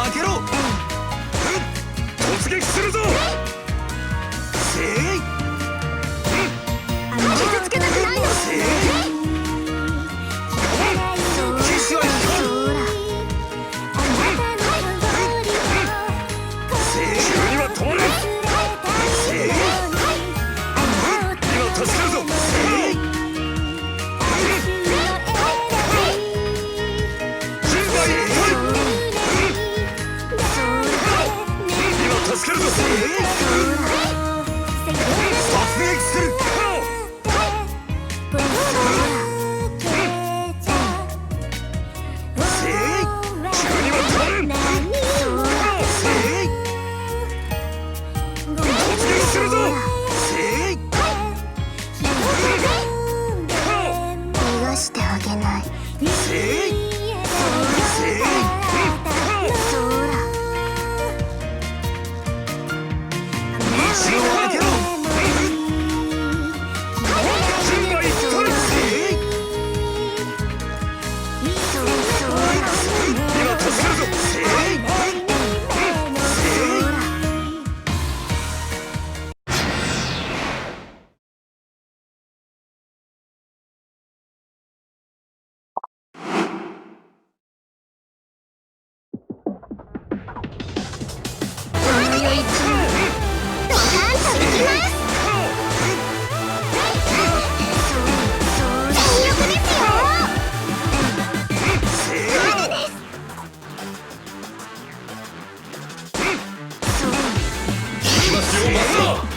開けろ。突撃するぞ。せい。傷つけたくないの。せい。騎士は光る。せい。急には止まれ。せい。今助かるぞ。せい。人馬一体。助かるぞ。突撃する。せい。急には止まれ。せい。突撃するぞ。せい。逃がしてあげない。せい。せい。道を開けろ。人馬一体。せい。今助かるぞ。せい。行きますよ、マスター。